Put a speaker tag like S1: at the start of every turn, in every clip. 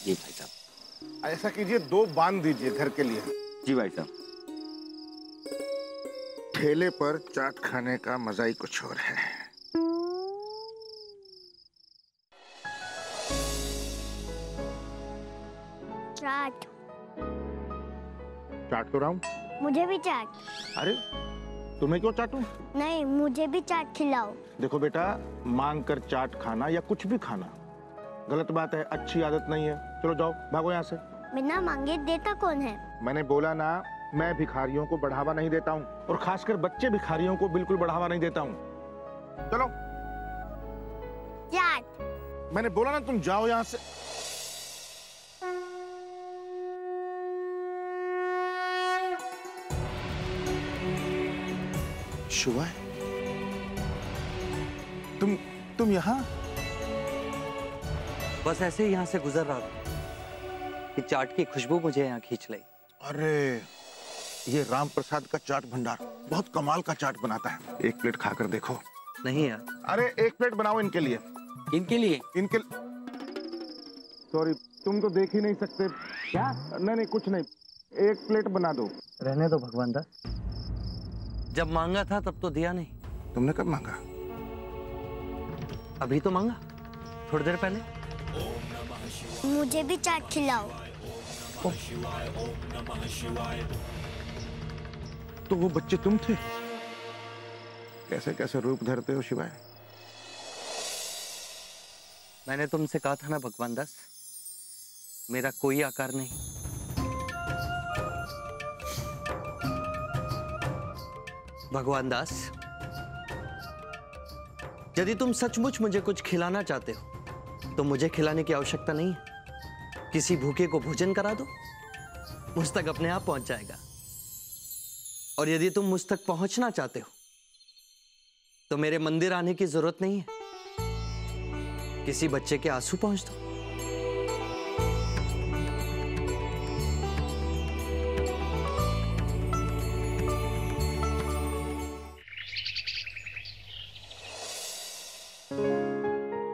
S1: जी भाई साहब।
S2: ऐसा कीजिए 2 बांध दीजिए घर के लिए।
S1: जी भाई साहब।
S2: ठेले पर चाट खाने का मजा ही कुछ और है।
S3: चाट।
S2: चाट तो रहा हूँ।
S3: मुझे भी चाट।
S2: अरे तुम्हें क्यों चाटूं?
S3: नहीं, मुझे भी चाट खिलाओ।
S2: देखो बेटा, मांग कर चाट खाना या कुछ भी खाना गलत बात है, अच्छी आदत नहीं है। चलो जाओ, भागो यहाँ से।
S3: बिना मांगे देता कौन है?
S2: मैंने बोला ना, मैं भिखारियों को बढ़ावा नहीं देता हूँ, और खासकर बच्चे भिखारियों को बिल्कुल बढ़ावा नहीं देता हूँ। चलो।
S3: चाट।
S2: मैंने बोला ना, तुम जाओ यहाँ से। शुभा, तुम यहाँ?
S1: बस ऐसे ही यहाँ से गुजर रहा था कि चाट की खुशबू मुझे यहाँ खींच ली।
S2: अरे ये राम प्रसाद का चाट भंडार बहुत कमाल का चाट बनाता है। एक प्लेट खाकर देखो।
S1: नहीं यार।
S2: अरे एक प्लेट बनाओ इनके लिए।
S1: इनके लिए?
S2: सॉरी, तुम तो देख ही नहीं सकते। क्या? नहीं कुछ नहीं, एक प्लेट बना दो।
S1: रहने दो भगवान दास, जब मांगा था तब तो दिया नहीं।
S2: तुमने कब मांगा?
S1: अभी तो मांगा, थोड़ी देर पहले।
S3: मुझे भी चाट खिलाओ।
S2: तो वो बच्चे तुम थे? कैसे कैसे रूप धरते हो शिवाय।
S1: मैंने तुमसे कहा था ना भगवान दास, मेरा कोई आकार नहीं। भगवान दास, यदि तुम सचमुच मुझे कुछ खिलाना चाहते हो तो मुझे खिलाने की आवश्यकता नहीं है। किसी भूखे को भोजन करा दो, मुझ तक अपने आप पहुंच जाएगा। और यदि तुम मुझ तक पहुंचना चाहते हो तो मेरे मंदिर आने की जरूरत नहीं है, किसी बच्चे के आंसू पहुंच दो।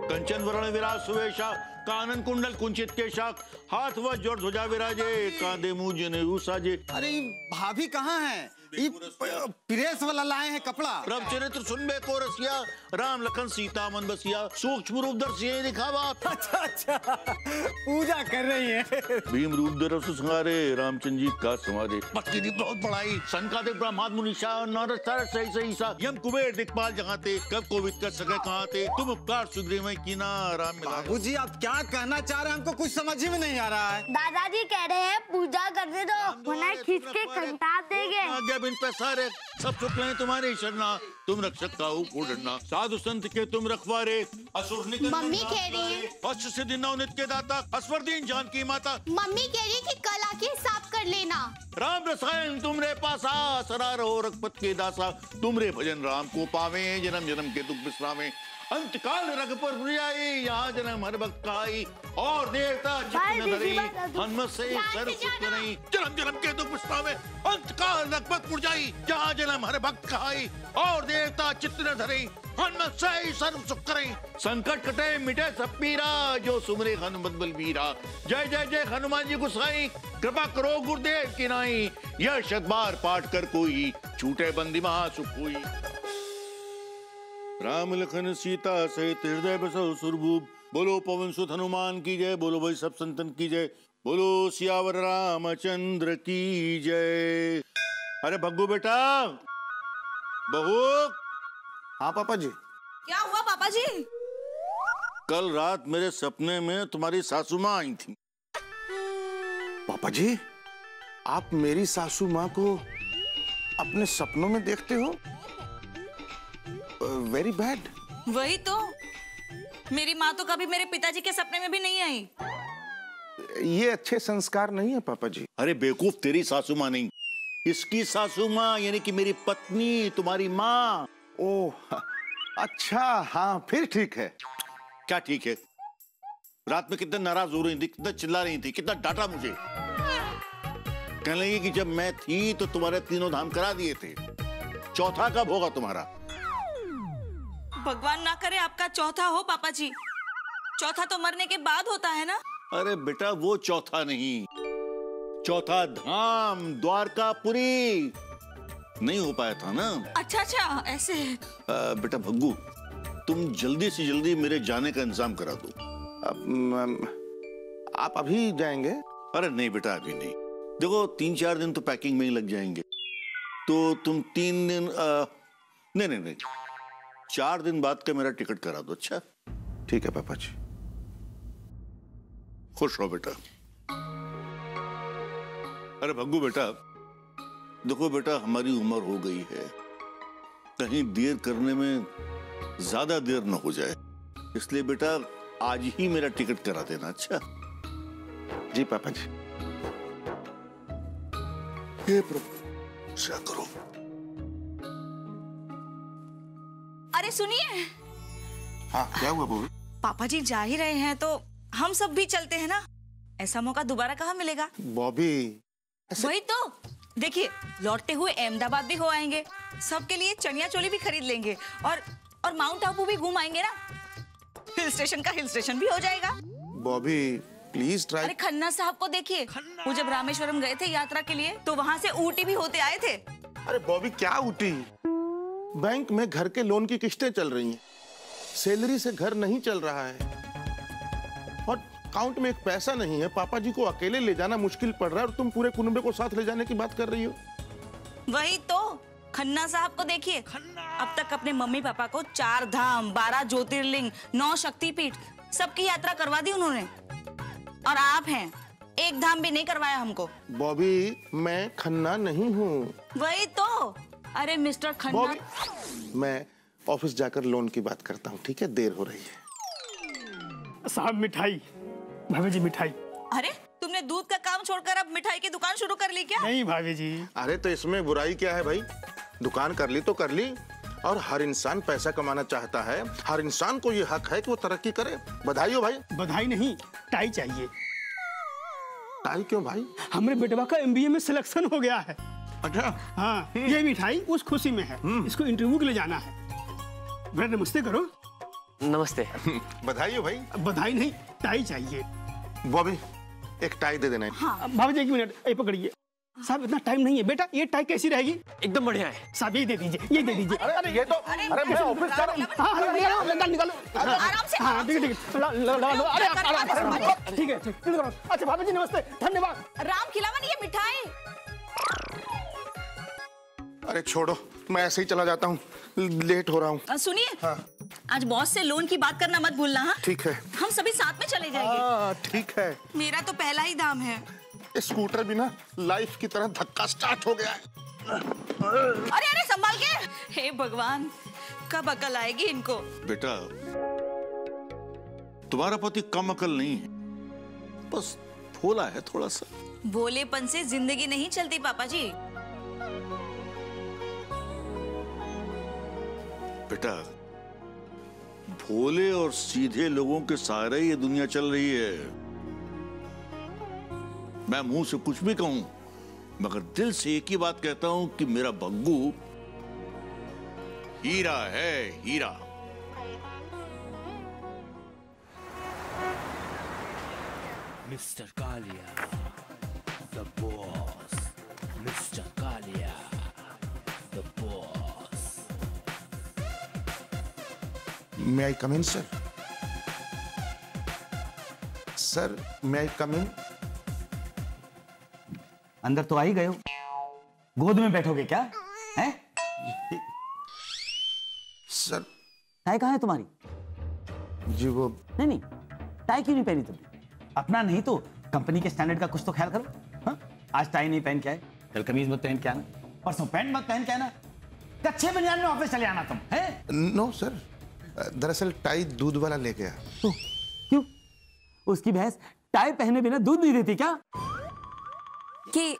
S4: कंचन वरण विराज सुवेशा, कानन कुंडल कुंचित केशा, हाथ व जोड़ ध्वजा विराजे, कांधे मुंह जनेऊ साजे।
S5: अरे भाभी कहाँ है? प्रेस वाला लाए हैं कपड़ा।
S4: प्रभ चरित्र सुनबे को रसिया, राम लखन सीता मन बसिया, सूक्ष्म रूप दर्शिये दिखावा।
S5: अच्छा पूजा कर रही है।
S4: भीम रूप धरव सुसंहारे, रामचंद्र जी का समाधे। पत्नी ने बहुत पढ़ाई, संकादिक ब्रह्माद मुनीषा, नारद सारद सही सही सा, यम कुबेर दिक्पाल जगाते, कब कोविद कर सके कहाँ थे, तुम उपकार सुग्रीव में कीना, राम मिला।
S5: बाबूजी आप क्या कहना चाह रहे हैं, हमको कुछ समझ में नहीं आ रहा है।
S3: दादाजी कह रहे हैं पूजा करने दो, वरना खींच के कंटाप देंगे।
S4: बिन पैसारे सब शुक्ल हैं तुम्हारे शरणा, तुम रक्षक काहू को डरना, साधु संत के तुम रखवारे, असुर निकल।
S6: मम्मी कह रही है
S4: अष्ट सिद्धि नवनित के दाता, असवरदीन जानकी माता।
S6: मम्मी कह रही कि कल आके साफ कर लेना।
S4: राम रसायन तुमरे पासा, सरा रहो रघुपत के दासा, तुमरे भजन राम को पावे, जन्म जन्म के दुख विश्रामे, अंतकाल रघुपर आई, यहाँ जन्म हर भक्त का आई, और देवता चित्त न धरी, हनुमत से सर्व सुख नहीं, जन्म जन्म के दुख विश्रामे, अंतकाल रघुपत जाई, यहाँ जन्म हर भक्त का आई, और देवता चित्त न धरी, हनुमत से सर्व सुख करे, संकट कटे मिटे सब पीरा, जो सुमरे हनुमत बलबीरा। जय जय जय हनुमान जी गोसाई, कृपा करो गुरुदेव की नाई, यह शत बार पाठ कर कोई, छूटे बंदी महा सुख हुई। राम लखन सीता सहित हृदय बसो सुरभूप, बोलो पवन सुत हनुमान की जय, बोलो भाई सब संतन की जय, बोलो सियावर रामचंद्र की जय। अरे भग्गू बेटा, बहू।
S2: हाँ पापा जी।
S6: क्या हुआ पापा जी?
S4: कल रात मेरे सपने में तुम्हारी सासू माँ आई थी।
S2: पापा जी, आप मेरी सासू माँ को अपने सपनों में देखते हो? Very bad.
S7: वही तो, मेरी माँ तो कभी मेरे पिताजी के सपने में भी नहीं आई।
S2: ये अच्छे संस्कार नहीं है पापा जी।
S4: अरे बेवकूफ, तेरी सासू माँ नहीं, इसकी सासू माँ, यानी कि मेरी पत्नी, तुम्हारी माँ।
S2: ओह अच्छा, हाँ फिर ठीक है।
S4: क्या ठीक है? रात में कितना नाराज हो रही थी, कितना चिल्ला रही थी, कितना डांटा मुझे। कहने लगी कि जब मैं थी तो तुम्हारे तीनों धाम करा दिए थे, चौथा कब होगा तुम्हारा?
S7: भगवान ना करे आपका चौथा हो पापा जी। चौथा तो मरने के बाद होता है ना।
S4: अरे बेटा वो चौथा नहीं, चौथा धाम द्वारकापुरी नहीं हो पाया था ना।
S7: अच्छा अच्छा ऐसे।
S4: बेटा भग्गू, तुम जल्दी से जल्दी मेरे जाने का इंतजाम करा दो।
S2: आप अभी जाएंगे?
S4: अरे नहीं बेटा अभी नहीं, देखो 3-4 दिन तो पैकिंग में ही लग जाएंगे, तो तुम 3 दिन नहीं 4 दिन बाद का मेरा टिकट करा दो। अच्छा
S2: ठीक है पापा जी।
S4: खुश रहो बेटा। अरे भग्गू बेटा, देखो बेटा हमारी उम्र हो गई है, कहीं देर करने में ज्यादा देर न हो जाए, इसलिए बेटा आज ही मेरा टिकट करा देना। अच्छा
S2: जी पापा जी।
S4: हे प्रभु क्या करो।
S7: अरे सुनिए,
S2: हाँ क्या हुआ बूबी?
S7: पापा जी जा ही रहे हैं तो हम सब भी चलते हैं ना, ऐसा मौका दोबारा कहाँ मिलेगा।
S2: बॉबी
S7: वही तो देखिए, लौटते हुए अहमदाबाद भी हो आएंगे, सबके लिए चनिया चोली भी खरीद लेंगे और माउंट आबू भी घूम आएंगे ना, हिल स्टेशन का हिल स्टेशन भी हो जाएगा।
S2: Bobby please try.
S7: अरे खन्ना साहब को देखिए, वो जब रामेश्वरम गए थे यात्रा के लिए तो वहाँ से ऊटी भी होते आए थे।
S2: अरे बॉबी क्या ऊटी, बैंक में घर के लोन की किस्तें चल रही हैं, सैलरी से घर नहीं चल रहा है और अकाउंट में एक पैसा नहीं है। पापा जी को अकेले ले जाना मुश्किल पड़ रहा है और तुम पूरे कुनबे को साथ ले जाने की बात कर रही हो।
S7: वही तो, खन्ना साहब को देखिए, अब तक अपने मम्मी पापा को 4 धाम, 12 ज्योतिर्लिंग, 9 शक्तिपीठ सबकी यात्रा करवा दी उन्होंने, और आप हैं एक धाम भी नहीं करवाया हमको।
S2: बॉबी मैं खन्ना नहीं हूँ।
S7: वही तो, अरे मिस्टर खन्ना।
S2: बॉबी मैं ऑफिस जाकर लोन की बात करता हूँ, ठीक है? देर हो रही है।
S8: साहब मिठाई, भाभी जी मिठाई।
S7: अरे तुमने दूध का काम छोड़कर अब मिठाई की दुकान शुरू कर ली क्या?
S8: नहीं भाभी जी।
S2: अरे तो इसमें बुराई क्या है भाई, दुकान कर ली तो कर ली, और हर इंसान पैसा कमाना चाहता है, हर इंसान को ये हक है कि वो तरक्की करे। बधाई हो भाई।
S8: बधाई नहीं, टाई चाहिए।
S2: टाई क्यों भाई?
S8: हमारे बेटवा का MBA में सिलेक्शन हो गया है।
S2: अच्छा
S8: हाँ, ये मिठाई उस खुशी में है, इसको इंटरव्यू के लिए जाना है। बेटा नमस्ते करो।
S1: नमस्ते।
S2: बधाई हो भाई।
S8: बधाई नहीं, टाई चाहिए।
S2: बॉबी एक टाई दे देना।
S8: हाँ भाभी जी 1 मिनट, ये पकड़िए। साहब इतना टाइम नहीं है बेटा, ये टाई कैसी रहेगी?
S1: एकदम बढ़िया है
S8: साहब ये दे दीजिए, ये दे दीजिए।
S2: अरे ये तो अरे मैं ऑफिस जा रहा हूँ।
S8: हाँ निकालो।
S7: आराम से।
S8: हाँ ठीक है, लगा लो। अरे ठीक है, अच्छा भाभी जी नमस्ते, धन्यवाद।
S7: राम खिलावन ये मिठाई।
S2: अरे छोड़ो, मैं ऐसे ही चला जाता हूँ, लेट हो रहा हूँ।
S7: सुनिए,
S2: हाँ।
S7: आज बॉस से लोन की बात करना मत भूलना। हाँ
S2: ठीक है।
S7: हम सभी साथ में चले जाएंगे।
S2: हाँ ठीक है।
S7: मेरा तो पहला ही दाम है।
S2: स्कूटर भी ना लाइफ की तरह धक्का स्टार्ट हो गया है।
S7: अरे अरे संभाल के। हे भगवान, कब अकल आएगी इनको।
S4: बेटा तुम्हारा पति कम अकल नहीं है, बस भोला है थोड़ा सा।
S7: भोलेपन से जिंदगी नहीं चलती पापा जी।
S4: बेटा भोले और सीधे लोगों के सहारे ये दुनिया चल रही है। मैं मुंह से कुछ भी कहूं, मगर दिल से एक ही बात कहता हूं कि मेरा भग्गू हीरा है, हीरा।
S9: Mister Kalia, the boss. Mister Kalia, the boss.
S2: May I come in sir? Sir may I come in?
S10: अंदर तो आ ही गए हो, गोद में बैठोगे क्या? हैं?
S2: सर
S10: टाई कहाँ है तुम्हारी?
S2: जी वो
S10: नहीं, टाई क्यों नहीं पहनी तुमने? अपना नहीं तो कंपनी के स्टैंडर्ड का कुछ तो ख्याल करो। हाँ? आज टाई नहीं पहन के आए, कल कमीज मत पहन के आना, परसों पैंट मत पहन के आना, कच्छे बनियान में ऑफिस चले आना तुम। हैं?
S2: नो सर, दरअसल टाई दूध वाला ले गया।
S10: क्यों? उसकी भैंस टाई पहने बिना दूध नहीं देती क्या?
S11: कि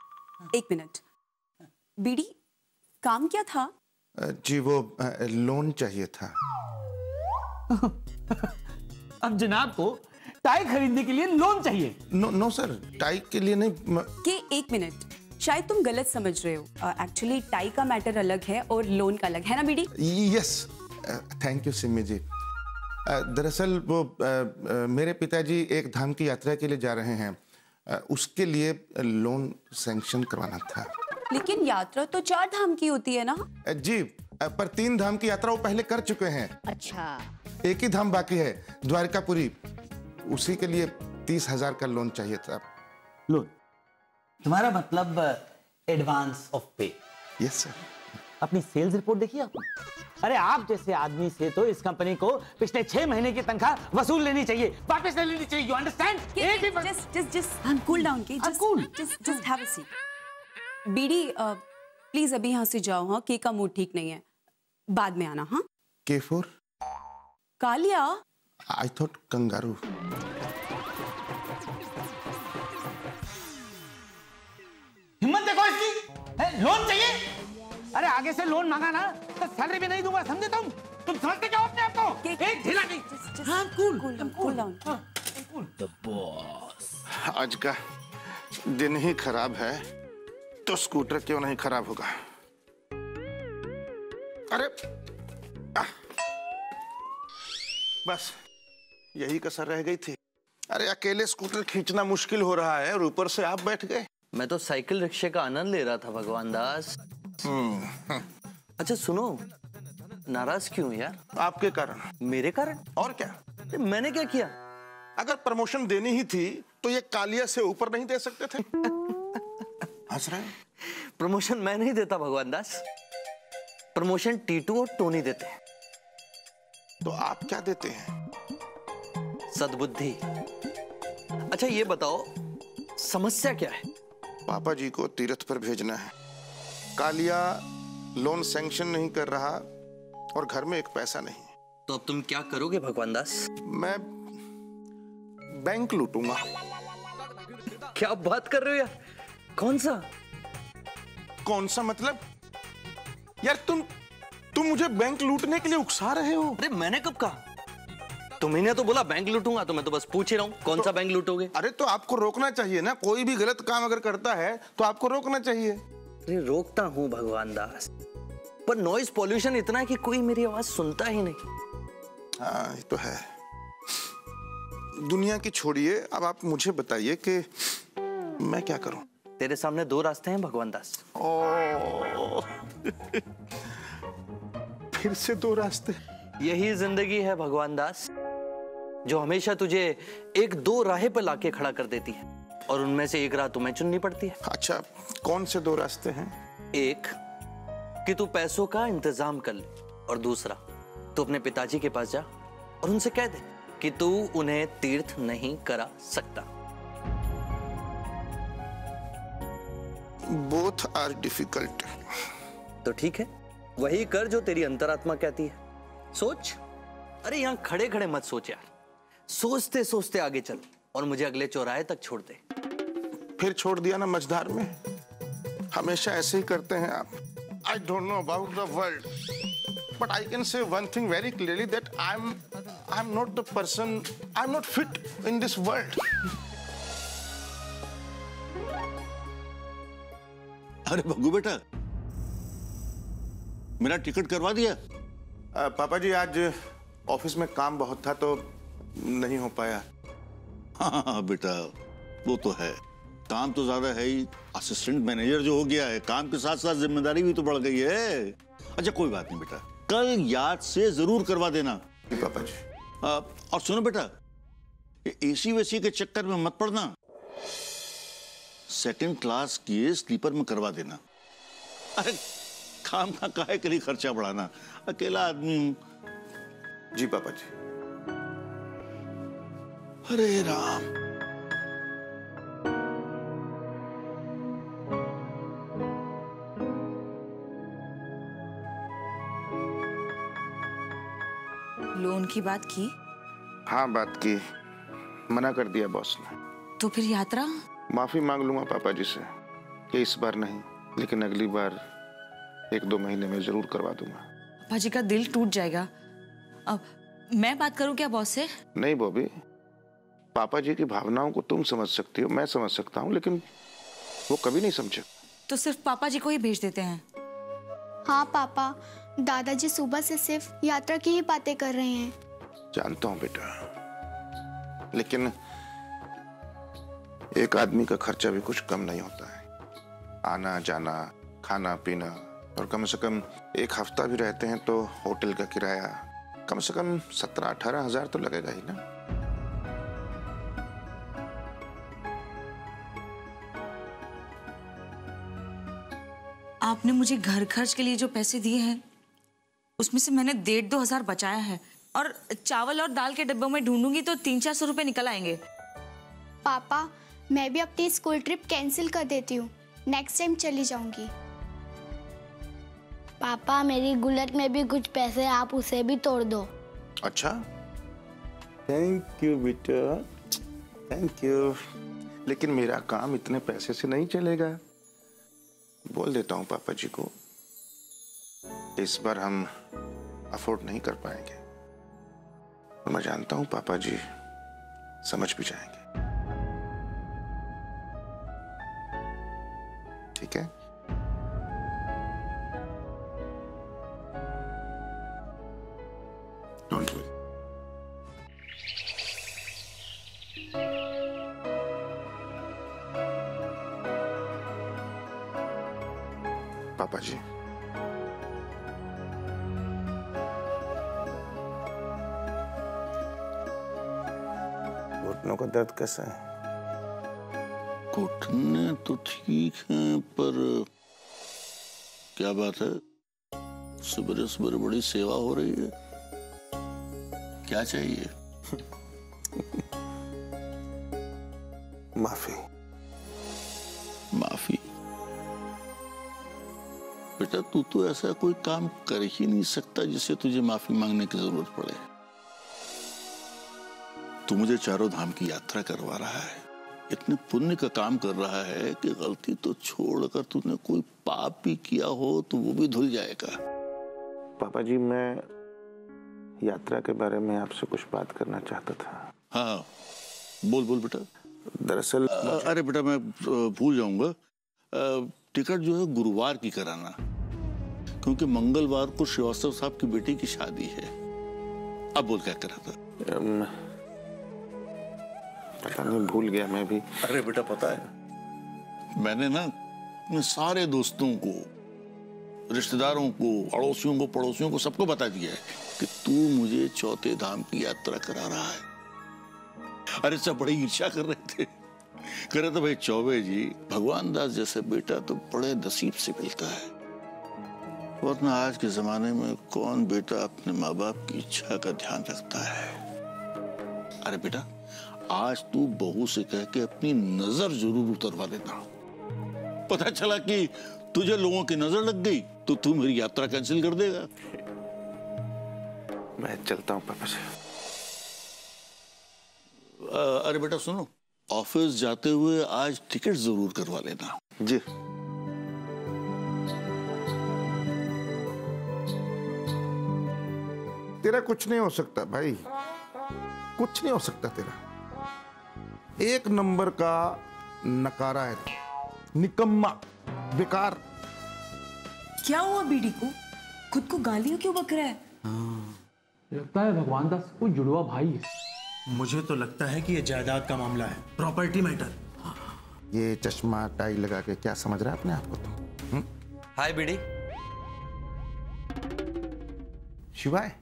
S11: 1 मिनट, बीडी काम क्या था?
S2: जी वो लोन चाहिए था।
S10: अब जनाब को टाई खरीदने के लिए लोन चाहिए?
S2: नो सर, टाई के लिए नहीं।
S11: कि 1 मिनट, शायद तुम गलत समझ रहे हो। एक्चुअली टाई का मैटर अलग है और लोन का अलग है ना बीडी?
S2: Yes, thank you Simi ji. दरअसल वो मेरे पिताजी एक धाम की यात्रा के लिए जा रहे हैं, उसके लिए लोन सैंक्शन करवाना था।
S11: लेकिन यात्रा तो 4 धाम की होती है ना?
S2: जी, पर 3 धाम की यात्रा वो पहले कर चुके हैं।
S3: अच्छा।
S2: एक ही धाम बाकी है, द्वारकापुरी। उसी के लिए 30,000 का लोन चाहिए था।
S10: लोन? तुम्हारा मतलब एडवांस ऑफ पे?
S2: Yes sir.
S10: अपनी सेल्स रिपोर्ट देखिए आपने? अरे आप जैसे आदमी से तो इस कंपनी को पिछले 6 महीने की तनख्वाह वसूल लेनी चाहिए, वापस लेनी चाहिए। You understand?
S11: just cool down, okay? Just have a seat. बीडी, प्लीज अभी यहाँ से जाओ। हाँ, के का मूड ठीक नहीं है, बाद में आना। हाँ,
S2: K4?
S11: Kaliya.
S2: I thought kangaroo.
S10: हिम्मत देखो इसकी, लोन चाहिए? अरे आगे से लोन मांगा ना तो सैलरी भी नहीं दूंगा, समझे तुम समझते क्या हो अपने आप को? एक ढीला नहीं। हाँ, cool down.
S9: The boss.
S2: आज का दिन ही खराब है तो स्कूटर क्यों नहीं खराब होगा? अरे बस यही कसर रह गई थी। अरे अकेले स्कूटर खींचना मुश्किल हो रहा है और ऊपर से आप बैठ गए।
S1: मैं तो साइकिल रिक्शे का आनंद ले रहा था भगवान दास। अच्छा सुनो, नाराज क्यों यार? आपके कारण। मेरे कारण? और क्या? मैंने क्या किया? अगर प्रमोशन देनी ही थी तो ये कालिया से ऊपर नहीं दे सकते थे? हंस रहे? प्रमोशन मैं नहीं देता भगवान दास, प्रमोशन टीटू और टोनी देते हैं। तो आप क्या देते हैं? सद्बुद्धि। अच्छा ये बताओ, समस्या क्या है? पापा जी को तीर्थ पर भेजना है। कालिया लोन सैंक्शन नहीं कर रहा और घर में एक पैसा नहीं। तो अब तुम क्या करोगे भगवान दास? मैं बैंक लूटूंगा। क्या बात कर रहे हो यार? कौन सा? कौन सा मतलब? यार तुम मुझे बैंक लूटने के लिए उकसा रहे हो? अरे मैंने कब कहा? तुम्ही ने तो बोला बैंक लूटूंगा, तो मैं तो बस पूछ ही रहा हूँ कौन सा बैंक लूटोगे? अरे तो आपको रोकना चाहिए ना, कोई भी गलत काम अगर करता है तो आपको रोकना चाहिए। अरे रोकता हूँ भगवान दास, पर नॉइज पॉल्यूशन इतना है कि कोई मेरी आवाज सुनता ही नहीं। हाँ ये तो है। दुनिया की छोड़िए, अब आप मुझे बताइए कि मैं क्या करूं? तेरे सामने 2 रास्ते हैं भगवान दास। फिर से 2 रास्ते? यही जिंदगी है भगवान दास, जो हमेशा तुझे 1-2 राहें पर लाके खड़ा कर देती है और उनमें से एक राह तुम्हें चुननी पड़ती है। अच्छा कौन से 2 रास्ते हैं? एक कि तू पैसों का इंतजाम कर ले, और दूसरा तू अपने पिताजी के पास जा और उनसे कह दे कि तू उन्हें तीर्थ नहीं करा सकता। Both are difficult. तो ठीक है, वही कर जो तेरी अंतरात्मा कहती है। सोच। अरे यहां खड़े खड़े मत सोच यार, सोचते सोचते आगे चल और मुझे अगले चौराहे तक छोड़ दे। फिर छोड़ दिया ना मझधार में। हमेशा ऐसे ही करते हैं आप। I don't know about the world, but I can say one thing very clearly that I'm not the person, I'm not fit in this world.
S4: अरे भग्गू बेटा, मेरा टिकट करवा दिया?
S2: पापा जी आज ऑफिस में काम बहुत था तो नहीं हो पाया।
S4: हाँ बेटा, वो तो है, काम तो ज्यादा है ही। असिस्टेंट मैनेजर जो हो गया है, काम के साथ साथ जिम्मेदारी भी तो बढ़ गई है। अच्छा कोई बात नहीं बेटा, कल याद से जरूर करवा देना।
S2: पापा जी।
S4: और सुनो बेटा, एसी वेसी के चक्कर में मत पड़ना, 2nd क्लास की स्लीपर में करवा देना। अरे काम का काहे के लिए खर्चा बढ़ाना, अकेला आदमी हूं।
S2: जी पापा जी।
S4: हरे राम।
S7: लोन की बात की?
S2: हाँ बात की, मना कर दिया बॉस ने।
S7: तो फिर यात्रा?
S2: माफी मांग लूंगा पापा जी से कि इस बार नहीं, लेकिन अगली बार 1-2 महीने में जरूर करवा दूंगा।
S7: पापा जी का दिल टूट जाएगा। अब मैं बात करूं क्या बॉस से?
S2: नहीं बॉबी, पापा जी की भावनाओं को तुम समझ सकती हो, मैं समझ सकता हूँ, लेकिन वो कभी नहीं समझे।
S7: तो सिर्फ पापा जी को ही भेज देते हैं?
S6: हाँ पापा, दादाजी सुबह से सिर्फ यात्रा की ही बातें कर रहे हैं।
S2: जानता हूं बेटा, लेकिन एक आदमी का खर्चा भी कुछ कम नहीं होता है। आना जाना, खाना पीना, और कम से कम एक हफ्ता भी रहते हैं तो होटल का किराया कम से कम 17-18 हजार तो लगेगा ही ना।
S7: आपने मुझे घर खर्च के लिए जो पैसे दिए हैं उसमें से मैंने 1,500-2 हजार बचाया है, और चावल और दाल के डब्बों में ढूंढूंगी तो 300-400 रुपए निकल आएंगे।
S6: पापा, मैं भी अपनी स्कूल ट्रिप कैंसिल कर देती हूँ, नेक्स्ट टाइम चली जाऊंगी।
S3: पापा मेरी गुल्लक में भी कुछ पैसे, आप उसे भी तोड़ दो।
S2: अच्छा, थैंक यू बेटा, थैंक यू। लेकिन मेरा काम इतने पैसे से नहीं चलेगा। बोल देता हूँ पापा जी को, इस बार हम अफोर्ड नहीं कर पाएंगे। और मैं जानता हूँ पापा जी समझ भी जाएंगे। ठीक है? Don't worry. पापा जी, घुटनों का दर्द कैसा है?
S4: घुटने तो ठीक हैं, पर क्या बात है, सुबह सुबह बड़ी सेवा हो रही है, क्या चाहिए?
S2: माफी।
S4: माफी? बेटा, तू तो ऐसा कोई काम कर ही नहीं सकता जिससे तुझे माफी मांगने की जरूरत पड़े। तू मुझे चारों धाम की यात्रा करवा रहा है, इतने पुण्य का काम कर रहा है कि गलती तो छोड़कर तूने कोई पाप भी किया हो तो वो भी धुल जाएगा।
S2: पापा जी, मैं यात्रा के बारे में आपसे कुछ बात करना चाहता था।
S4: हाँ, बोल बोल बेटा।
S2: दरअसल
S4: अरे बेटा, मैं भूल जाऊंगा, टिकट जो है गुरुवार की कराना, क्योंकि मंगलवार को श्रीवास्तव साहब की बेटी की शादी है। अब बोल क्या कर रहा था?
S2: पता नहीं, भूल गया मैं भी।
S4: अरे बेटा, पता है, मैंने ना अपने सारे दोस्तों को, रिश्तेदारों को, अड़ोसियों को, पड़ोसियों को, सबको बता दिया है कि तू मुझे चौथे धाम की यात्रा करा रहा है। अरे सब बड़ी ईर्ष्या कर रहे थे, कह रहे थे भाई चौबे जी, भगवान दास जैसे बेटा तो बड़े नसीब से मिलता है, वरना आज के जमाने में कौन बेटा अपने माँ बाप की इच्छा का ध्यान रखता है। अरे बेटा, आज तू बहू से कह के अपनी नजर जरूर उतरवा देना। पता चला कि तुझे लोगों की नजर लग गई तो तू मेरी यात्रा कैंसिल कर देगा।
S2: मैं चलता हूँ पापा जी।
S4: अरे बेटा सुनो, ऑफिस जाते हुए आज टिकट जरूर करवा लेना।
S2: जी। तेरा कुछ नहीं हो सकता भाई, कुछ नहीं हो सकता तेरा। एक नंबर का नकारा है, निकम्मा, बेकार।
S11: क्या हुआ बीडी को? खुद को गालियां क्यों बक रहा है?
S12: लगता है भगवान दास को जुड़वा भाई है।
S13: मुझे तो लगता है कि ये जायदाद का मामला है, प्रॉपर्टी मैटर।
S2: ये चश्मा टाई लगा के क्या समझ रहा है अपने आप को तुम?
S1: हाय बीडी।
S2: शिवाय।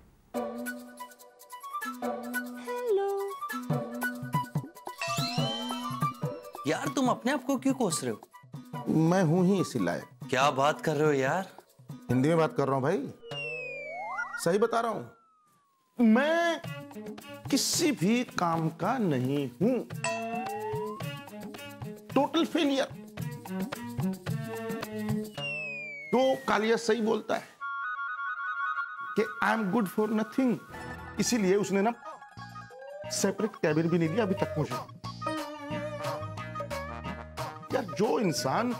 S1: यार तुम अपने आप को क्यों कोस रहे हो?
S2: मैं हूं ही इसी लायक।
S1: क्या बात कर रहे हो यार?
S2: हिंदी में बात कर रहा हूं भाई, सही बता रहा हूं। मैं किसी भी काम का नहीं हूं, टोटल फेलियर। तो कालिया सही बोलता है कि I am good for nothing, इसीलिए उसने ना सेपरेट कैबिन भी नहीं दिया अभी तक मुझे। यार, जो इंसान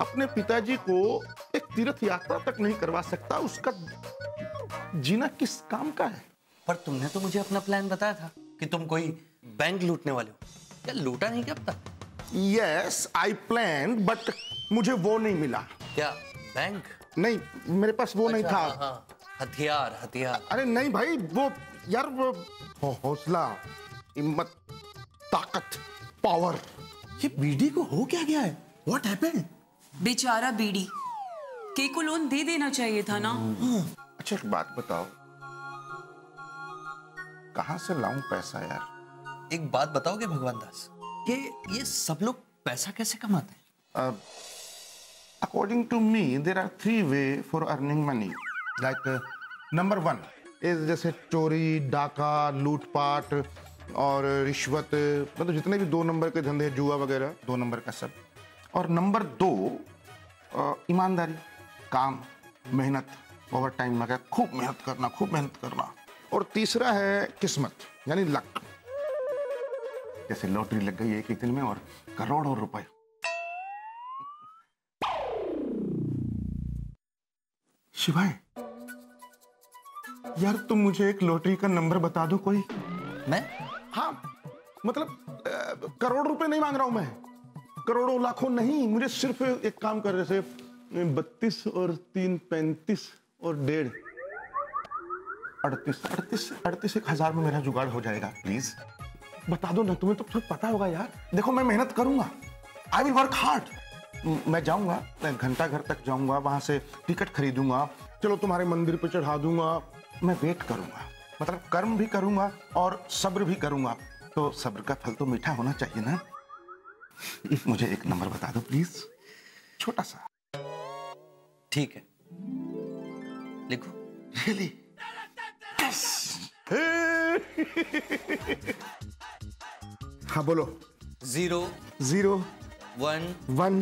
S2: अपने पिताजी को एक तीर्थ यात्रा तक नहीं करवा सकता, उसका जीना किस काम का है?
S1: पर तुमने तो मुझे अपना प्लान बताया था कि तुम कोई बैंक लूटने वाले हो। क्या लूटा नहीं क्या अब तक?
S2: यस, आई प्लान, बट मुझे वो नहीं मिला।
S1: क्या बैंक?
S2: नहीं, मेरे पास वो नहीं था।
S1: हथियार।
S2: अरे नहीं भाई, वो यार वो हौसला, हिम्मत, ताकत, पावर।
S13: ये बीडी को हो क्या गया है? What happened?
S11: बेचारा बीडी, के को लोन दे देना चाहिए था ना।
S2: अच्छा एक बात बताओ, कहाँ से लाऊं पैसा यार?
S1: एक बात बताओगे भगवान दास, कि ये सब लोग पैसा कैसे कमाते हैं?
S2: According to me, there are 3 ways for earning money. Like number 1 is जैसे चोरी, डाका, लूटपाट और रिश्वत, मतलब जितने भी 2 नंबर के धंधे, जुआ वगैरह, 2 नंबर का सब। और नंबर 2 ईमानदारी, काम, मेहनत, ओवर टाइम लगा, खूब मेहनत करना। और तीसरा है किस्मत, यानी लक। जैसे लॉटरी लग गई एक दिन में और करोड़ों रुपए। शिवाय, यार तुम मुझे एक लॉटरी का नंबर बता दो कोई।
S1: मैं?
S2: हाँ, मतलब करोड़ रुपए नहीं मांग रहा हूं मैं, करोड़ों लाखों नहीं, मुझे सिर्फ एक काम कर, जैसे 32 और 3 35 और 1.5 38 एक हजार में मेरा जुगाड़ हो जाएगा। प्लीज बता दो ना, तुम्हें तो सब पता होगा यार। देखो मैं मेहनत करूंगा, आई विल वर्क हार्ड। मैं जाऊंगा, मैं घंटा घर तक जाऊंगा, वहां से टिकट खरीदूंगा, चलो तुम्हारे मंदिर पे चढ़ा दूंगा। मैं वेट करूंगा, मतलब कर्म भी करूंगा और सब्र भी करूंगा। तो सब्र का फल तो मीठा होना चाहिए ना। मुझे एक नंबर बता दो प्लीज, छोटा सा।
S1: ठीक है, लिखो।
S2: Really? Yes! हाँ बोलो।
S1: 0 1
S2: 1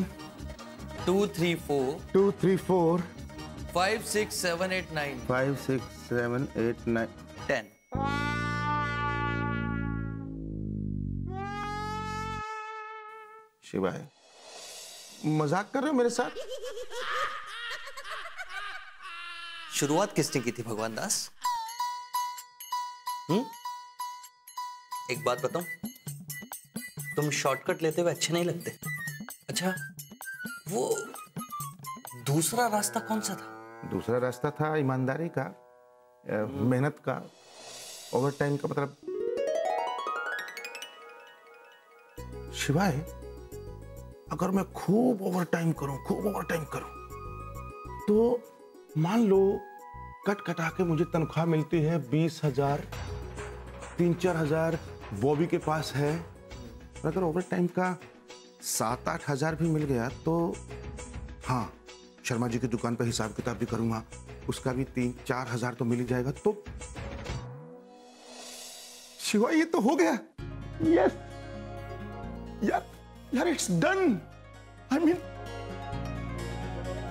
S1: 2 3 4
S2: 2 3 4
S1: 5 6 7 8 9
S2: 5 6 7 8 9
S1: 10।
S2: शिवाय, मजाक कर रहे हो मेरे साथ?
S1: शुरुआत किसने की थी भगवान दास? एक बात बताऊं, तुम शॉर्टकट लेते हुए अच्छे नहीं लगते। अच्छा, वो दूसरा रास्ता कौन सा था?
S2: दूसरा रास्ता था ईमानदारी का, मेहनत का, ओवर टाइम का। मतलब शिवाय, अगर मैं खूब ओवर टाइम करूं तो मान लो कट कटा के मुझे तनख्वाह मिलती है 20,000, 3-4 हजार बॉबी के पास है। अगर ओवर टाइम का 7-8 हजार भी मिल गया तो हाँ, शर्मा जी की दुकान पर हिसाब किताब भी करूंगा, उसका भी 3-4 हजार तो मिल ही जाएगा। तो शिवा, ये तो हो गया। यस यार, it's done. I mean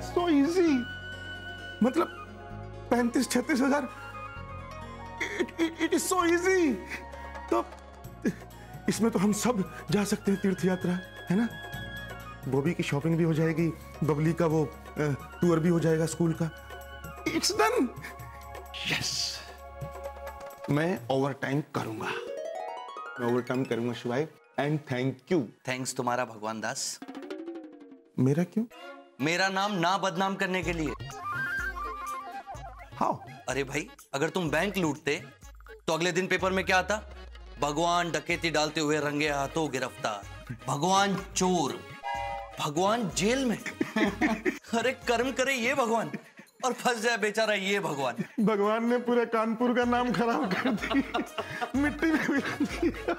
S2: so easy. मतलब 35-36 हजार, इट इज सो इजी। तो इसमें तो हम सब जा सकते हैं तीर्थ यात्रा, है ना? बॉबी की शॉपिंग भी हो जाएगी, बबली का वो टूर भी हो जाएगा स्कूल का। It's done. यस, मैं ओवर टाइम करूंगा, शिवाय। And thank you.
S1: थैंक्स तुम्हारा भगवान दास।
S2: मेरा क्यों?
S1: मेरा नाम ना बदनाम करने के लिए।
S2: हाउ?
S1: अरे भाई, अगर तुम बैंक लूटते तो अगले दिन पेपर में क्या आता? भगवान डकैती डालते हुए रंगे हाथों गिरफ्तार, भगवान चोर, भगवान जेल में। अरे कर्म करे ये भगवान और फंस जाए बेचारा ये भगवान।
S2: भगवान ने पूरे कानपुर का नाम खराब कर दिया, मिट्टी में मिला दिया।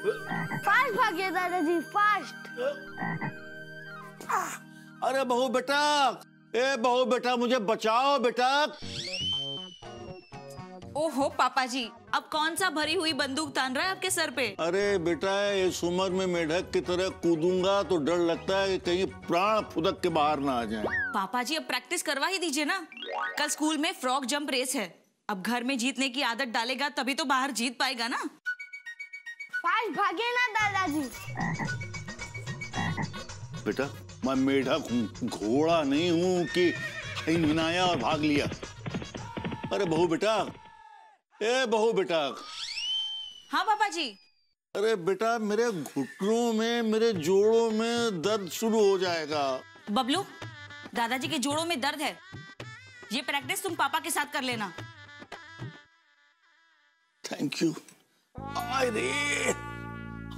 S3: फास्ट भागिए दादाजी, फास्ट।
S4: अरे बहू बेटा, ए बहू बेटा, मुझे बचाओ बेटा।
S7: ओहो पापा जी, अब कौन सा भरी हुई बंदूक तान रहा है आपके सर पे?
S4: अरे बेटा, इस उम्र में मेढक की तरह कूदूंगा तो डर लगता है कि कहीं प्राण फुदक के बाहर ना आ जाए।
S7: पापा जी अब प्रैक्टिस करवा ही दीजिए ना। कल स्कूल में फ्रॉग जंप रेस है। अब घर में जीतने की आदत डालेगा तभी तो बाहर जीत पाएगा ना।
S3: फास्ट भागिए ना दादाजी।
S4: बेटा, मैं मेढक हूँ, घोड़ा नहीं हूँ कि हिनहिनाया और भाग लिया। अरे बहू बेटा, ए बहू बेटा।
S7: हाँ पापा जी।
S4: अरे बेटा, मेरे घुटनों में, मेरे जोड़ों में दर्द शुरू हो जाएगा।
S7: बबलू, दादाजी के जोड़ों में दर्द है, ये प्रैक्टिस तुम पापा के साथ कर लेना।
S4: Thank you. आय रे,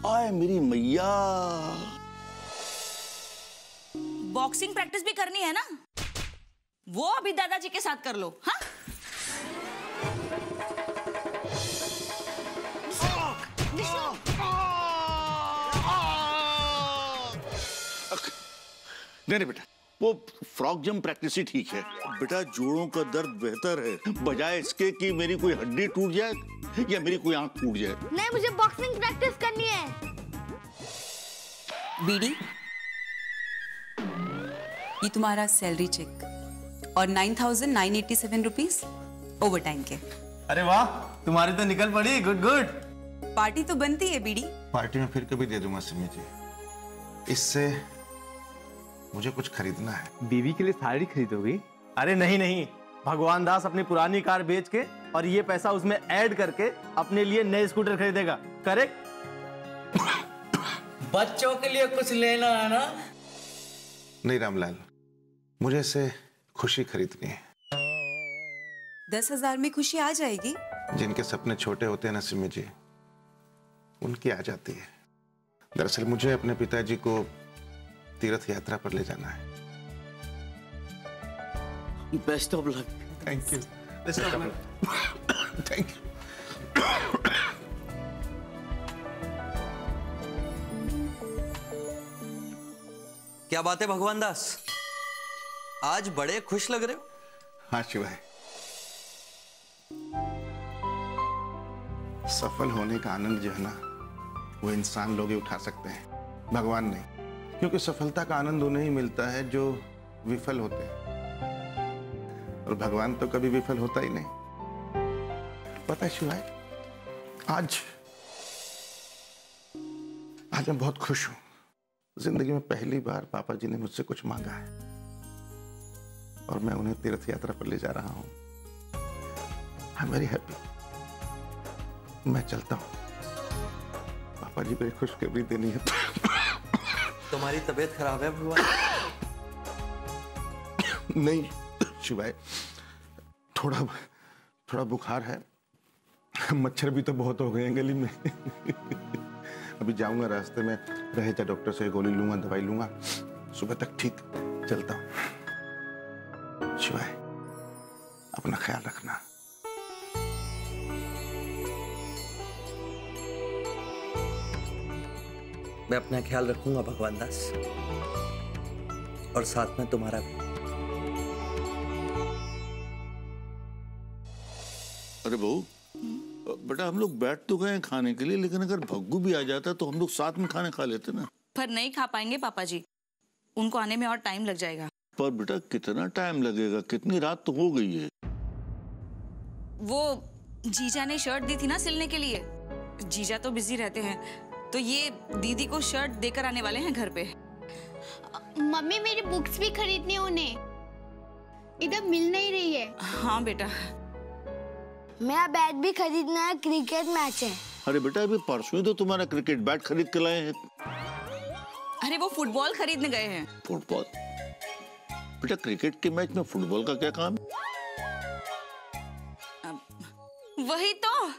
S4: आय मेरी मैया।
S7: बॉक्सिंग प्रैक्टिस भी करनी है ना, वो अभी दादाजी के साथ कर लो। हाँ
S4: नहीं बेटा, वो फ्रॉग जंप प्रैक्टिस ही ठीक है। बेटा, जोड़ों का दर्द बेहतर है बजाय इसके कि मेरी कोई हड्डी टूट जाए या मेरी कोई आंख टूट जाए।
S3: नहीं, मुझे बॉक्सिंग प्रैक्टिस करनी है।
S11: बीडी, ये तुम्हारा सैलरी चेक और 9,987 रुपीज ओवर टाइम के।
S14: अरे वाह, तुम्हारी तो निकल पड़ी। Good good.
S11: पार्टी तो बनती है बीडी।
S2: पार्टी में फिर कभी दे दूंगा सिमी जी। इससे मुझे कुछ खरीदना है।
S14: बीवी के लिए साड़ी खरीदोगी? अरे नहीं नहीं, भगवान दास अपनी पुरानी कार बेच के और ये पैसा उसमें ऐड करके अपने लिए नए स्कूटर खरीदेगा। करेक्ट?
S9: बच्चों के लिए कुछ लेना है ना?
S2: नहीं रामलाल, मुझे इससे खुशी खरीदनी है।
S11: 10,000 में खुशी आ जाएगी?
S2: जिनके सपने छोटे होते हैं ना सिमी जी, उनकी आ जाती है। दरअसल मुझे अपने पिताजी को तीर्थ यात्रा पर ले जाना है।
S1: Best of luck.
S2: Thank you.
S14: Best of luck.
S2: Thank you.
S1: क्या बात है भगवान दास, आज बड़े खुश लग रहे हो।
S2: हाँ शिवाय, सफल होने का आनंद जो है ना, वो इंसान लोग ही उठा सकते हैं, भगवान नहीं। क्योंकि सफलता का आनंद उन्हें ही मिलता है जो विफल होते हैं, और भगवान तो कभी विफल होता ही नहीं। पता है शिवाय, आज मैं बहुत खुश हूं। जिंदगी में पहली बार पापा जी ने मुझसे कुछ मांगा है और मैं उन्हें तीर्थ यात्रा पर ले जा रहा हूं। I am very happy. मैं चलता हूं, पापा जी को खुशखबरी देनी है।
S1: तुम्हारी तबीयत खराब है भगवान?
S2: नहीं शिवाय, थोड़ा बुखार है। मच्छर भी तो बहुत हो गए हैं गली में। अभी जाऊंगा, रास्ते में रहेगा डॉक्टर से गोली लूंगा, दवाई लूंगा, सुबह तक ठीक। चलता हूं। शिवाय, अपना ख्याल रखना।
S1: मैं अपना ख्याल रखूंगा भगवान दास, और साथ में तुम्हारा भी।
S4: अरे बहू बेटा, हम लोग बैठ तो गए हैं खाने के लिए, लेकिन अगर भग्गू भी आ जाता तो हम लोग साथ में खाने खा लेते ना।
S7: पर नहीं खा पाएंगे पापा जी, उनको आने में और टाइम लग जाएगा।
S4: पर बेटा कितना टाइम लगेगा, कितनी रात तो हो गई है।
S7: वो जीजा ने शर्ट दी थी ना सिलने के लिए, जीजा तो बिजी रहते हैं, तो ये दीदी को शर्ट देकर आने वाले हैं घर पे।
S6: मम्मी मेरी बुक्स भी खरीदनी है उन्हें, इधर मिल नहीं रही है।
S7: हाँ बेटा,
S3: मेरा बैट भी खरीदना है, क्रिकेट मैच है।
S4: अरे बेटा, अभी परसों ही तो तुम्हारा क्रिकेट बैट खरीद के लाए हैं।
S7: अरे वो फुटबॉल खरीदने गए हैं।
S4: फुटबॉल? बेटा क्रिकेट के मैच में फुटबॉल का क्या काम?
S7: वही तो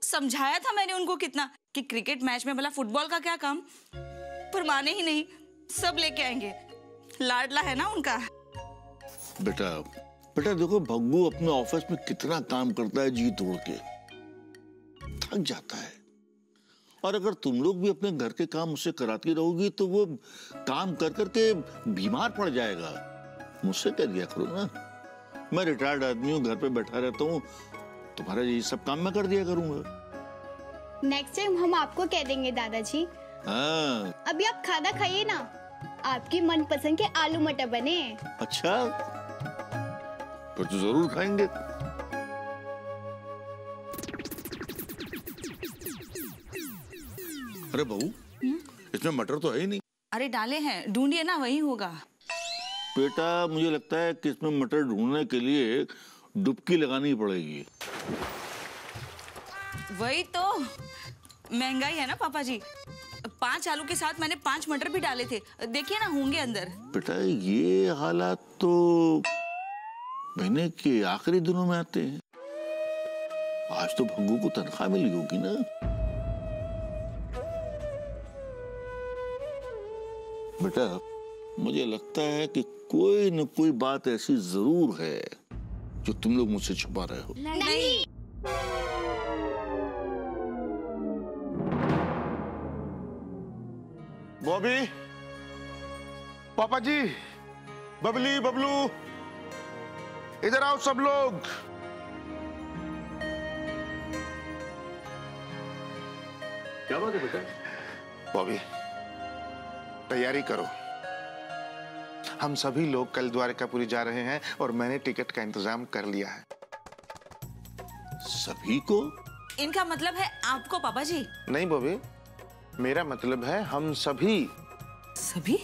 S7: समझाया था मैंने उनको कितना कि क्रिकेट मैच में भला फुटबॉल का क्या काम, पर माने ही नहीं। सब लेके आएंगे, लाडला है ना उनका।
S4: बेटा देखो, भग्गू अपने ऑफिस में कितना काम करता है जी तोड़ के, थक जाता है, और अगर तुम लोग भी अपने घर के काम उससे कराती रहोगी तो वो काम कर करके बीमार पड़ जाएगा। मुझसे कह दिया करो ना, मैं रिटायर्ड आदमी हूँ, घर पे बैठा रहता हूँ, तुम्हारा ये सब काम मैं कर दिया करूंगा।
S6: नेक्स्ट टाइम हम आपको कह देंगे दादाजी।
S4: हाँ।
S6: अभी आप खाना खाइए ना, आपकी मनपसंद के आलू मटर बने हैं।
S4: अच्छा, फिर तो जरूर खाएंगे। अरे बहू, इसमें मटर तो है ही नहीं।
S7: अरे डाले हैं, ढूंढिए ना, वही होगा।
S4: बेटा मुझे लगता है कि इसमें मटर ढूंढने के लिए डुबकी लगानी पड़ेगी।
S7: वही तो, महंगाई है ना पापा जी। 5 आलू के साथ मैंने 5 मटर भी डाले थे, देखिए ना होंगे अंदर।
S4: बेटा ये हालात तो महीने के आखिरी दिनों में आते हैं। आज तो भग्गू को तनख्वाह मिली होगी ना। बेटा मुझे लगता है कि कोई न कोई बात ऐसी जरूर है जो तुम लोग मुझसे छुपा रहे हो।
S6: नहीं।
S2: बॉबी, पापा जी, बबली, बबलू, इधर आओ सब लोग।
S4: क्या बात है बेटा?
S2: बॉबी तैयारी करो, हम सभी लोग कल द्वारकापुरी जा रहे हैं और मैंने टिकट का इंतजाम कर लिया है।
S4: सभी को?
S7: इनका मतलब है आपको पापा जी?
S2: नहीं बॉबी, मेरा मतलब है हम सभी।
S7: सभी?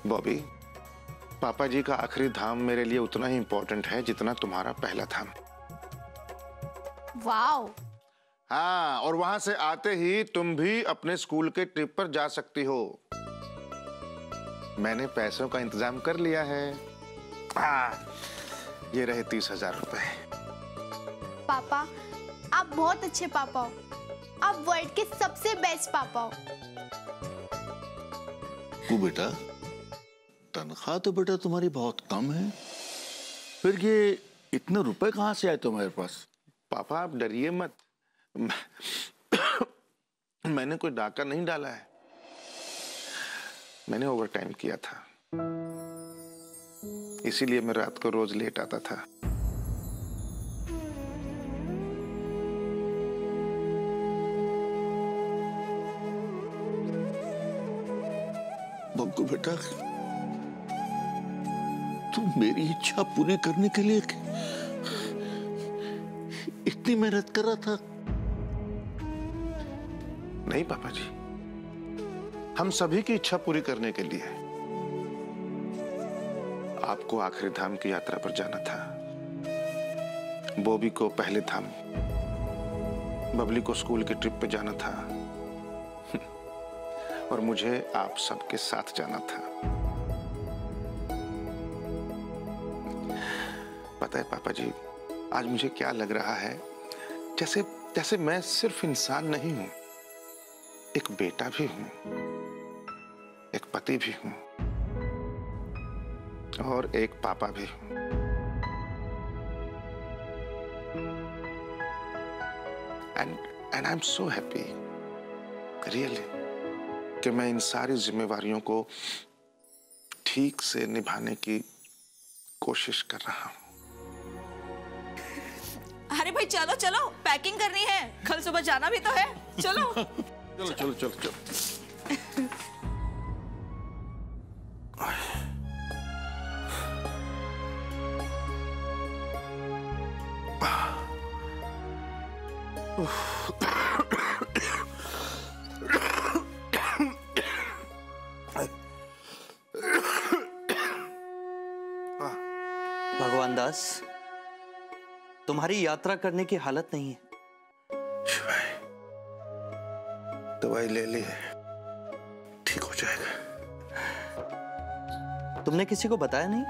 S2: बॉबी, पापा जी का आखिरी धाम मेरे लिए उतना ही इंपॉर्टेंट है जितना तुम्हारा पहला धाम।
S6: वाओ।
S2: हाँ, और वहां से आते ही तुम भी अपने स्कूल के ट्रिप पर जा सकती हो। मैंने पैसों का इंतजाम कर लिया है। ये रहे 30,000 रुपए।
S6: पापा आप बहुत अच्छे पापा हो, आप वर्ल्ड के सबसे बेस्ट पापा हो।
S4: वो बेटा, तनख्वाह तो बेटा तुम्हारी बहुत कम है, फिर ये इतने रुपए कहाँ से आए तुम्हारे पास?
S2: पापा आप डरिए मत, मैंने कोई डाका नहीं डाला है, मैंने ओवर टाइम किया था, इसीलिए मैं रात को रोज लेट आता था।
S4: बब्बू बेटा, तुम मेरी इच्छा पूरी करने के लिए इतनी मेहनत कर रहा था?
S2: नहीं पापा जी, हम सभी की इच्छा पूरी करने के लिए। आपको आखिरी धाम की यात्रा पर जाना था, बॉबी को पहले धाम, बबली को स्कूल की ट्रिप पे जाना था, और मुझे आप सबके साथ जाना था। पता है पापा जी, आज मुझे क्या लग रहा है, जैसे जैसे मैं सिर्फ इंसान नहीं हूं, एक बेटा भी हूं, एक पति भी हूं, और एक पापा भी हूं। And I am so happy really कि मैं इन सारी जिम्मेवारियों को ठीक से निभाने की कोशिश कर रहा हूं।
S7: अरे भाई चलो चलो, पैकिंग करनी है, कल सुबह जाना भी तो है। चलो
S2: चलो चलो चलो चलो।
S1: भगवान दास, तुम्हारी यात्रा करने की हालत नहीं है।
S2: दवाई ले ली है, ठीक हो जाएगा।
S1: तुमने किसी को बताया नहीं?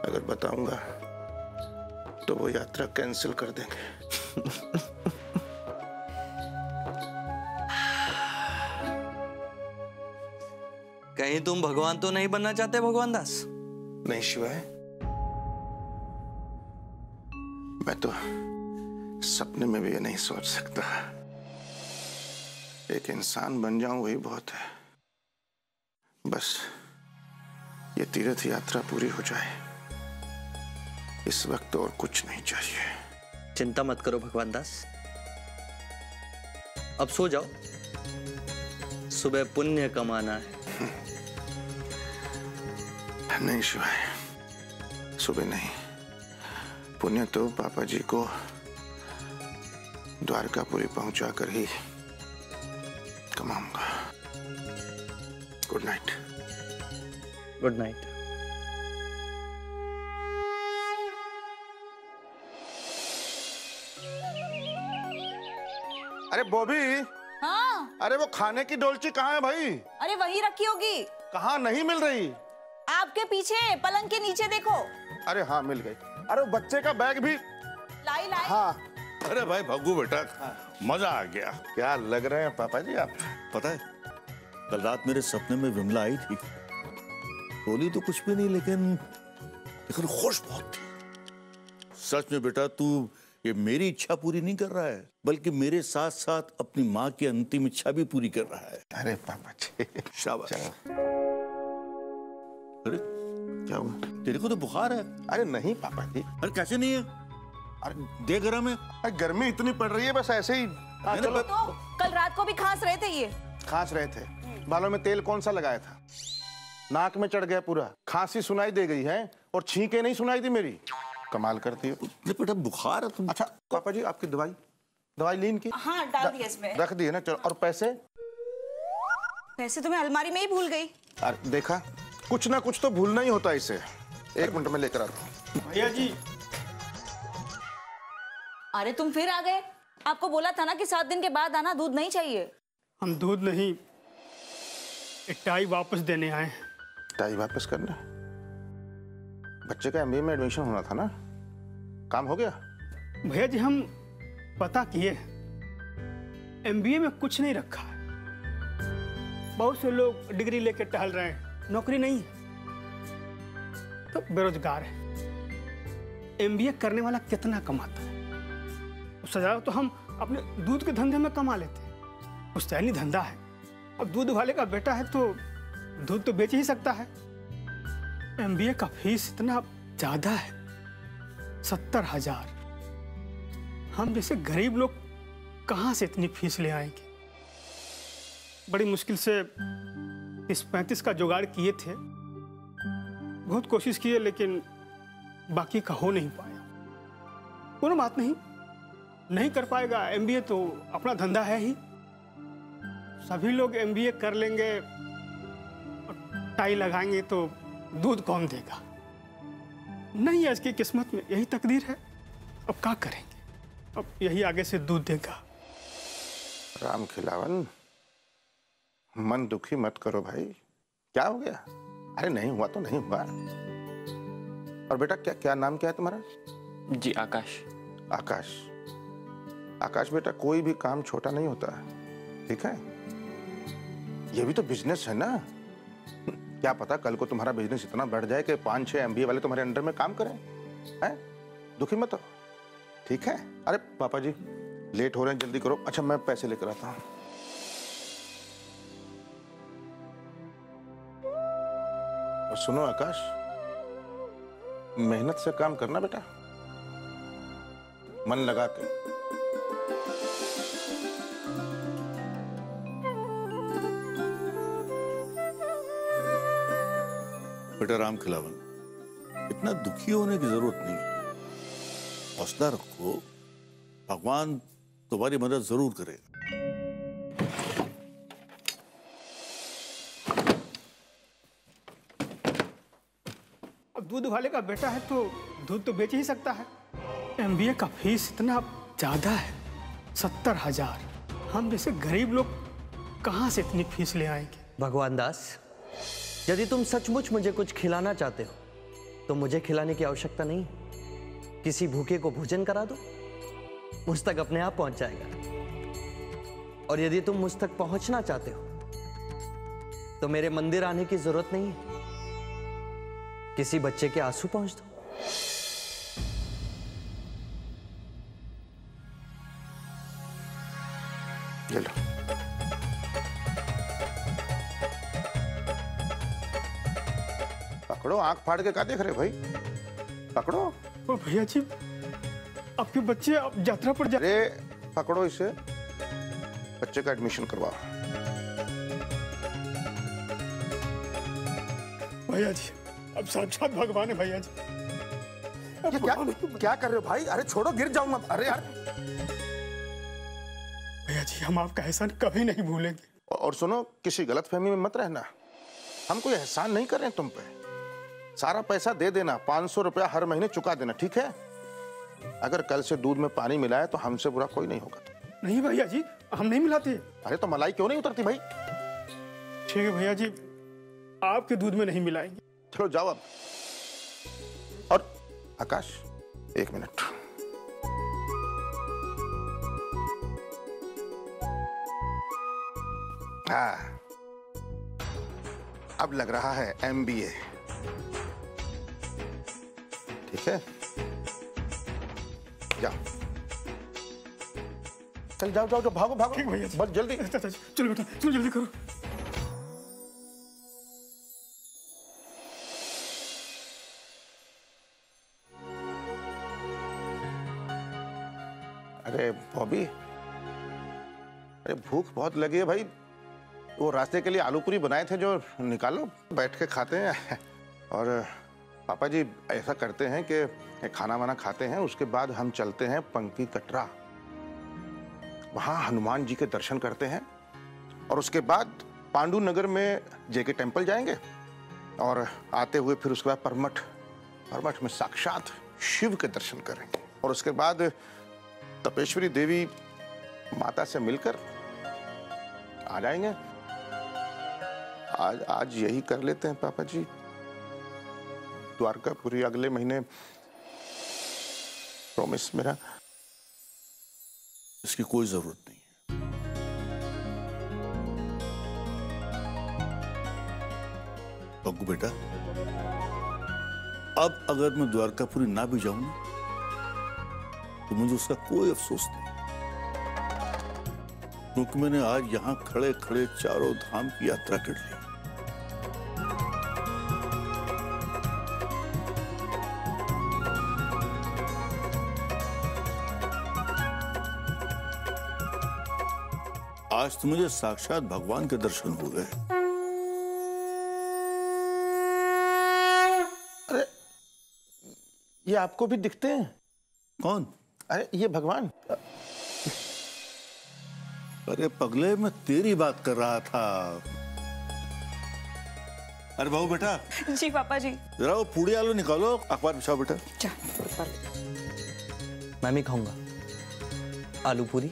S2: अगर बताऊंगा तो वो यात्रा कैंसिल कर देंगे।
S1: कहीं तुम भगवान तो नहीं बनना चाहते भगवान दास?
S2: नहीं शिवाय, मैं तो सपने में भी ये नहीं सोच सकता। एक इंसान बन जाऊं वही बहुत है। बस ये तीर्थ यात्रा पूरी हो जाए, इस वक्त और कुछ नहीं चाहिए।
S1: चिंता मत करो भगवान दास, अब सो जाओ, सुबह पुण्य कमाना है।
S2: नहीं शिवाय, सुबह नहीं, पुण्य तो पापा जी को द्वारकापुरी पहुंचा कर ही कमाऊंगा। Good night.
S1: Good night.
S2: अरे बॉबी।
S7: हाँ।
S2: अरे वो खाने की डोलची कहाँ है भाई?
S7: अरे वही रखी होगी।
S2: कहाँ, नहीं मिल रही?
S7: आपके पीछे पलंग के नीचे देखो।
S2: अरे हाँ मिल गई। अरे बच्चे का बैग भी
S7: लाई।
S2: हाँ।
S4: अरे भाई भग्गू बेटा, मजा आ गया।
S2: क्या लग रहे हैं पापा जी आप?
S4: पता है कल रात मेरे सपने में विमला आई थी। बोली तो कुछ भी नहीं, लेकिन खुश बहुत थी। सच में बेटा तू ये मेरी इच्छा पूरी नहीं कर रहा है, बल्कि मेरे साथ साथ अपनी माँ की अंतिम इच्छा भी पूरी कर रहा है।
S2: अरे पापा जी
S4: शाबाश। अरे
S2: क्या हुआ?
S4: तेरे को तो बुखार है।
S2: अरे नहीं पापा जी।
S4: अरे कैसे नहीं है?
S2: अरे
S4: दे गरम है।
S2: अरे गर्मी इतनी पड़ रही है, बस ऐसे ही।
S7: चलो। तो कल रात को भी खांस रहे थे ये?
S2: खांस रहे थे। बालों में तेल कौन सा लगाया था? नाक में चढ़ गया पूरा। खांसी सुनाई दे गई है और छींके नहीं सुनाई दी मेरी। कमाल करती है
S4: बेटा, बुखार है तुम।
S2: अच्छा पापा जी आपकी दवाई ली इनकी?
S7: हाँ डाल दिया इसमें।
S2: रख दिए ना। चलो। और पैसे?
S7: पैसे तो मैं अलमारी में ही भूल गई।
S2: अरे देखा, कुछ ना कुछ तो भूलना ही होता है इसे। एक मिनट में लेकर आता हूँ।
S8: भैया जी।
S7: अरे तुम फिर आ गए। आपको बोला था ना कि 7 दिन के बाद आना, दूध नहीं चाहिए।
S8: हम दूध नहीं, एक टाई वापस देने आए हैं।
S2: टाई वापस करना? बच्चे का एमबीए में एडमिशन होना था ना, काम हो गया?
S8: भैया जी हम पता किए, एमबीए में कुछ नहीं रखा है। बहुत से लोग डिग्री लेके टहल रहे हैं, नौकरी नहीं है, तो बेरोजगार है। एमबीए करने वाला कितना कमाता है? उससे ज्यादा तो हम अपने दूध के धंधे में कमा लेते हैं। पुश्तैनी धंधा है। अब दूध वाले का बेटा है तो दूध तो बेच ही सकता है। एमबीए का फीस इतना ज्यादा है, 70,000। हम जैसे गरीब लोग कहाँ से इतनी फीस ले आएंगे? बड़ी मुश्किल से 30-35 का जुगाड़ किए थे, बहुत कोशिश किए, लेकिन बाकी का हो नहीं पाया। कोई बात नहीं, नहीं कर पाएगा। एमबीए तो अपना धंधा है ही। सभी लोग एमबीए कर लेंगे और टाई लगाएंगे तो दूध कौन देगा? नहीं है इसकी किस्मत में, यही तकदीर है। अब क्या करेंगे? अब यही आगे से दूध देगा।
S2: राम खिलावन, मन दुखी मत करो भाई। क्या हो गया? अरे नहीं हुआ तो नहीं हुआ। और बेटा क्या नाम क्या है तुम्हारा?
S15: जी आकाश।
S2: आकाश। आकाश बेटा, कोई भी काम छोटा नहीं होता है, ठीक है? ये भी तो बिजनेस है ना। क्या पता कल को तुम्हारा बिजनेस इतना बढ़ जाए कि 5-6 एमबीए वाले तुम्हारे अंडर में काम करें, हैं? दुखी मत हो, ठीक है? अरे पापा जी लेट हो रहे हैं, जल्दी करो। अच्छा मैं पैसे लेकर आता हूँ। और सुनो आकाश, मेहनत से काम करना बेटा, मन लगा के।
S4: बेटा राम खिलावन, इतना दुखी होने की जरूरत नहीं है। हौसला रखो, भगवान तुम्हारी मदद जरूर करेगा।
S8: अब दूध वाले का बेटा है तो दूध तो बेच ही सकता है। एमबीए का फीस इतना ज्यादा है, 70,000। हम जैसे गरीब लोग कहाँ से इतनी फीस ले आएंगे?
S1: भगवान दास, यदि तुम सचमुच मुझे कुछ खिलाना चाहते हो तो मुझे खिलाने की आवश्यकता नहीं। किसी भूखे को भोजन करा दो, मुझ तक अपने आप पहुंच जाएगा। और यदि तुम मुझ तक पहुंचना चाहते हो तो मेरे मंदिर आने की जरूरत नहीं है, किसी बच्चे के आंसू पहुंच दो।
S2: पकड़ो, आंख फाड़ के क्या देख रहे भाई? पकड़ो।
S8: भैया जी, आपके बच्चे अब यात्रा पर जा।
S2: अरे पकड़ो इसे, बच्चे का एडमिशन करवाओ।
S8: भैया जी, अब साक्षात भगवान है भैया जी।
S2: ये क्या कर रहे हो भाई? अरे छोड़ो, गिर जाऊंगा। अरे यार
S8: भैया जी, हम आपका एहसान कभी नहीं भूलेंगे।
S2: और सुनो, किसी गलतफहमी में मत रहना। हम कोई एहसान नहीं कर रहे हैं तुम पे। सारा पैसा दे देना, 500 रुपया हर महीने चुका देना, ठीक है? अगर कल से दूध में पानी मिला है तो हमसे बुरा कोई नहीं होगा।
S8: नहीं भैया जी, हम नहीं मिलाते।
S2: अरे तो मलाई क्यों नहीं उतरती भाई?
S8: ठीक है भैया जी, आपके दूध में नहीं मिलाएंगे।
S2: चलो जाओ अब। और आकाश, 1 मिनट। हाँ, अब लग रहा है MBA। ठीक है, जाओ। चल जाओ जाओ, भागो भागो।
S8: ठीक भैया जी,
S2: बस जल्दी।
S8: चलो बेटा, चलो जल्दी करो।
S2: अरे बॉबी, अरे भूख बहुत लगी है भाई। वो रास्ते के लिए आलू पूरी बनाए थे, जो निकालो, बैठ के खाते हैं। और पापा जी ऐसा करते हैं कि खाना वाना खाते हैं, उसके बाद हम चलते हैं पंकी कटरा। वहाँ हनुमान जी के दर्शन करते हैं और उसके बाद पांडु नगर में JK टेम्पल जाएंगे और आते हुए फिर उसके बाद परमठ में साक्षात शिव के दर्शन करेंगे। और उसके बाद तपेश्वरी देवी माता से मिलकर आ जाएंगे। आज यही कर लेते हैं पापा जी। द्वारकापुरी अगले महीने, प्रॉमिस मेरा।
S4: इसकी कोई जरूरत नहीं है। पग्गू बेटा, अब अगर मैं द्वारकापुरी ना भी जाऊं तो मुझे उसका कोई अफसोस नहीं, क्योंकि मैंने आज यहां खड़े खड़े चारों धाम की यात्रा कर ली। आज तो मुझे साक्षात भगवान के दर्शन हो गए।
S2: अरे ये आपको भी दिखते हैं?
S4: कौन?
S2: अरे ये भगवान।
S4: अरे पगले, मैं तेरी बात कर रहा था। अरे बहू बेटा।
S7: जी पापा जी।
S4: जरा वो पूड़ी आलू निकालो, अखबार बिछाओ बेटा।
S1: मैं भी खाऊंगा आलू पूरी।